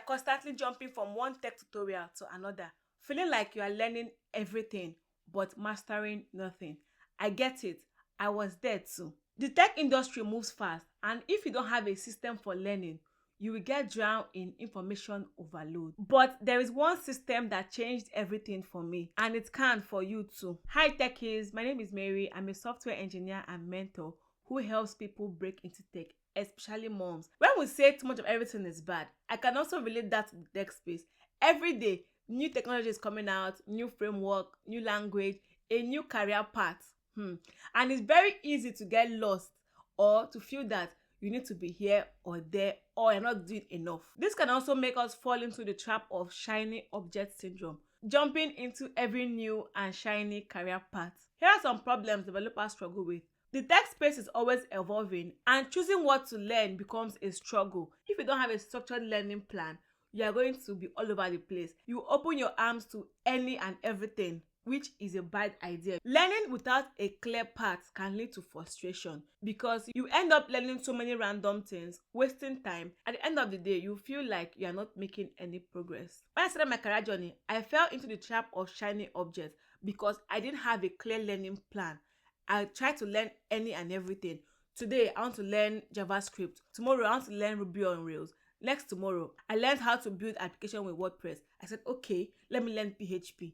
constantly jumping from one tech tutorial to another, feeling like you are learning everything but mastering nothing. I get it. I was there too. The tech industry moves fast, and if you don't have a system for learning, you will get drowned in information overload. But there is one system that changed everything for me, and it can for you too. Hi techies, my name is Mary. I'm a software engineer and mentor who helps people break into tech, especially moms. When we say too much of everything is bad, I can also relate that to the tech space. Every day, new technology is coming out, new framework, new language, a new career path. And it's very easy to get lost or to feel that you need to be here or there or you're not doing enough. This can also make us fall into the trap of shiny object syndrome, jumping into every new and shiny career path. Here are some problems developers struggle with. The tech space is always evolving, and choosing what to learn becomes a struggle. If you don't have a structured learning plan, you are going to be all over the place. You open your arms to any and everything, which is a bad idea. Learning without a clear path can lead to frustration because you end up learning so many random things, wasting time. At the end of the day, you feel like you are not making any progress. When I started my career journey, I fell into the trap of shiny objects because I didn't have a clear learning plan. I tried to learn any and everything. Today, I want to learn JavaScript. Tomorrow, I want to learn Ruby on Rails. Next tomorrow, I learned how to build application with WordPress. I said, okay, let me learn PHP.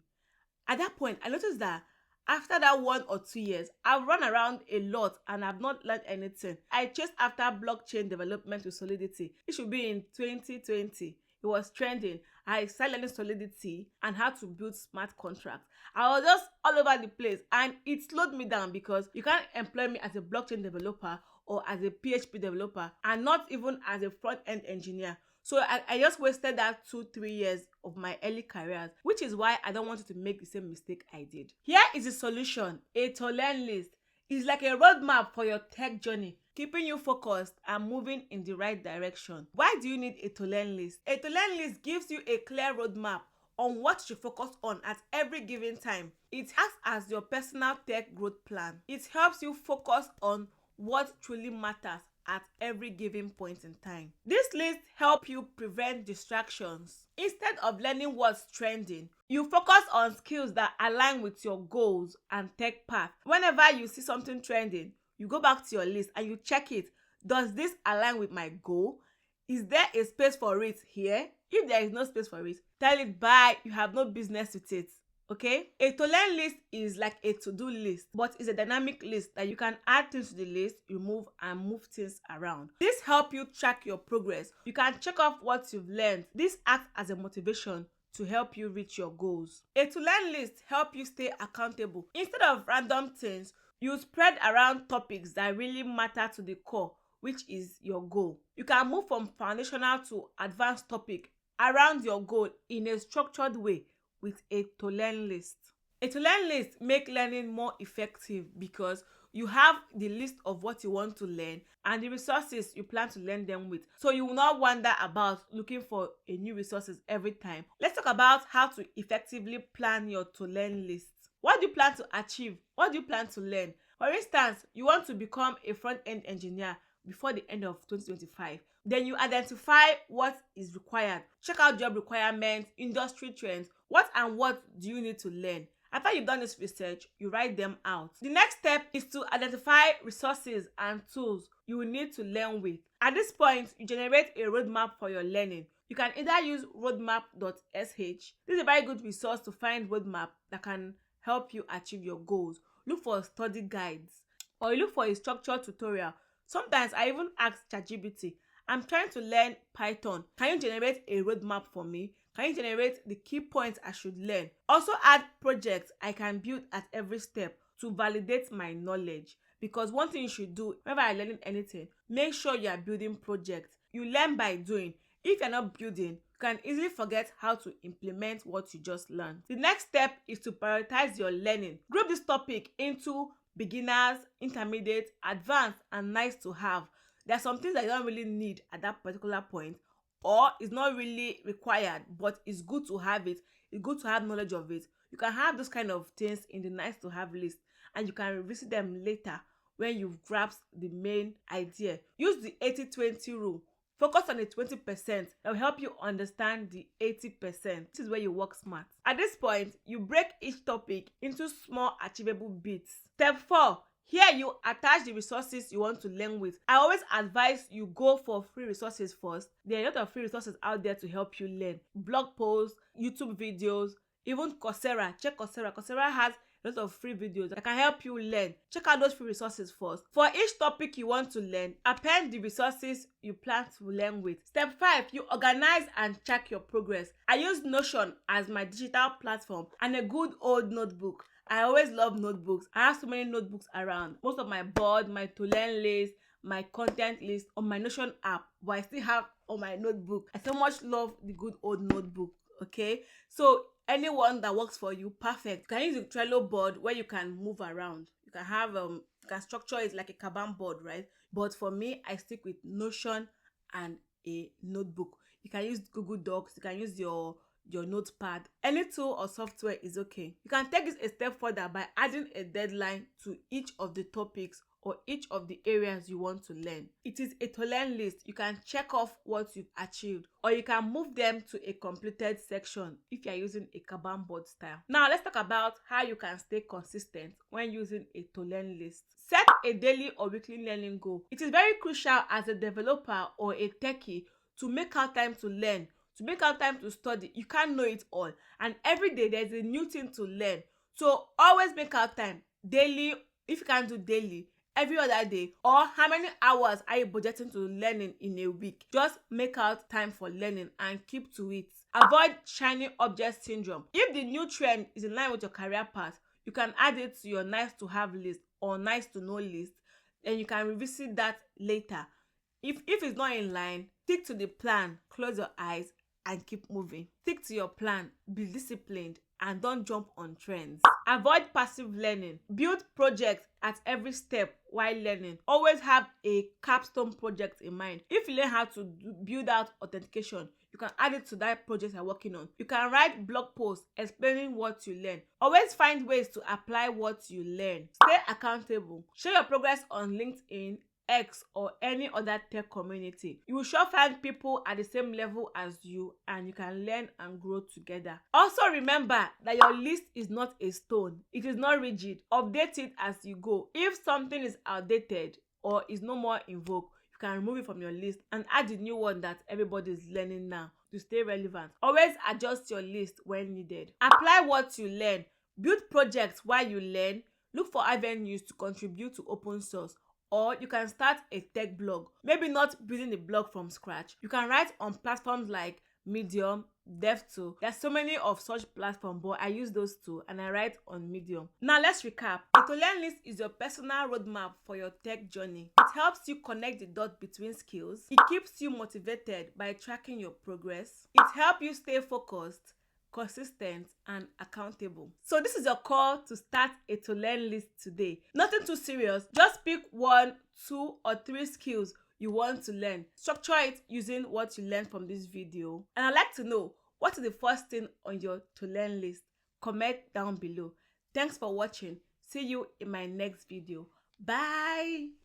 At that point, I noticed that after that 1 or 2 years, I've run around a lot and I've not learned anything. I chased after blockchain development with Solidity. It should be in 2020. It was trending. I started learning Solidity and how to build smart contracts. I was just all over the place and it slowed me down because you can't employ me as a blockchain developer or as a PHP developer and not even as a front-end engineer. So I just wasted that 2-3 years of my early careers, which is why I don't want you to make the same mistake I did. Here is the solution. A to-learn list is like a roadmap for your tech journey, keeping you focused and moving in the right direction. Why do you need a to-learn list? A to-learn list gives you a clear roadmap on what you focus on at every given time. It acts as your personal tech growth plan. It helps you focus on what truly matters at every given point in time. This list helps you prevent distractions. Instead of learning what's trending, you focus on skills that align with your goals and tech path. Whenever you see something trending, you go back to your list and you check it. Does this align with my goal? Is there a space for it here? If there is no space for it, tell it bye. You have no business with it. Okay, a to-learn list is like a to-do list, but it's a dynamic list that you can add things to the list, remove and move things around. This helps you track your progress. You can check off what you've learned. This acts as a motivation to help you reach your goals. A to-learn list helps you stay accountable. Instead of random things, you spread around topics that really matter to the core, which is your goal. You can move from foundational to advanced topic around your goal in a structured way with a to-learn list. A to-learn list makes learning more effective because you have the list of what you want to learn and the resources you plan to learn them with. So you will not wander about looking for a new resources every time. Let's talk about how to effectively plan your to-learn list. What do you plan to achieve? What do you plan to learn? For instance, you want to become a front-end engineer before the end of 2025. Then you identify what is required. Check out job requirements, industry trends. What and what do you need to learn? After you've done this research, you write them out. The next step is to identify resources and tools you will need to learn with. At this point, you generate a roadmap for your learning. You can either use roadmap.sh. This is a very good resource to find roadmap that can help you achieve your goals. Look for study guides or you look for a structured tutorial. Sometimes I even ask ChatGPT, I'm trying to learn Python. Can you generate a roadmap for me? Can you generate the key points I should learn? Also add projects I can build at every step to validate my knowledge. Because one thing you should do whenever you're learning anything, make sure you are building projects. You learn by doing. If you're not building, you can easily forget how to implement what you just learned. The next step is to prioritize your learning. Group this topic into beginners, intermediate, advanced, and nice to have. There are some things that you don't really need at that particular point, or it's not really required, but it's good to have it. It's good to have knowledge of it. You can have those kind of things in the nice to have list, and you can revisit them later when you've grasped the main idea. Use the 80-20 rule. Focus on the 20% that will help you understand the 80%. This is where you work smart. At this point, you break each topic into small achievable bits. Step 4. Here you attach the resources you want to learn with. I always advise you go for free resources first. There are a lot of free resources out there to help you learn. Blog posts, YouTube videos, even Coursera. Check Coursera. Coursera has a lot of free videos that can help you learn. Check out those free resources first. For each topic you want to learn, append the resources you plan to learn with. Step 5, you organize and track your progress. I use Notion as my digital platform and a good old notebook. I always love notebooks. I have so many notebooks around. Most of my board, my to learn list, my content list on my Notion app, but I still have on my notebook. I so much love the good old notebook. Okay, so anyone that works for you, perfect. You can use a Trello board where you can move around. You can have you can structure it like a Kanban board, right? But for me, I stick with Notion and a notebook. You can use Google Docs. You can use your notepad. Any tool or software is okay. You can take this a step further by adding a deadline to each of the topics or each of the areas you want to learn. It is a to learn list. You can check off what you've achieved, or you can move them to a completed section if you are using a Kanban board style. Now let's talk about how you can stay consistent when using a to learn list. Set a daily or weekly learning goal. It is very crucial as a developer or a techie to make out time to learn, to make out time to study. You can't know it all, and every day there's a new thing to learn. So always make out time daily. If you can't do daily, every other day, or how many hours are you budgeting to learning in a week? Just make out time for learning and keep to it. Avoid shiny object syndrome. If the new trend is in line with your career path, you can add it to your nice to have list or nice to know list, and you can revisit that later. If it's not in line, stick to the plan, close your eyes and keep moving. Stick to your plan, be disciplined, and don't jump on trends. Avoid passive learning. Build projects at every step while learning. Always have a capstone project in mind. If you learn how to build out authentication, you can add it to that project you're working on. You can write blog posts explaining what you learn. Always find ways to apply what you learn. Stay accountable. Share your progress on LinkedIn, X, or any other tech community. You will sure find people at the same level as you, and you can learn and grow together. Also remember that your list is not a stone. It is not rigid. Update it as you go. If something is outdated or is no more in vogue, you can remove it from your list and add the new one that everybody is learning now to stay relevant. Always adjust your list when needed. Apply what you learn. Build projects while you learn. Look for avenues to contribute to open source. Or you can start a tech blog. Maybe not building a blog from scratch. You can write on platforms like Medium, Dev2. There's so many of such platforms, but I use those two and I write on Medium. Now let's recap. A to learn list is your personal roadmap for your tech journey. It helps you connect the dots between skills. It keeps you motivated by tracking your progress. It helps you stay focused, consistent, and accountable. So this is your call to start a to learn list today. Nothing too serious. Just pick 1, 2, or 3 skills you want to learn. Structure it using what you learned from this video. And I'd like to know, what is the first thing on your to learn list? Comment down below. Thanks for watching. See you in my next video. Bye.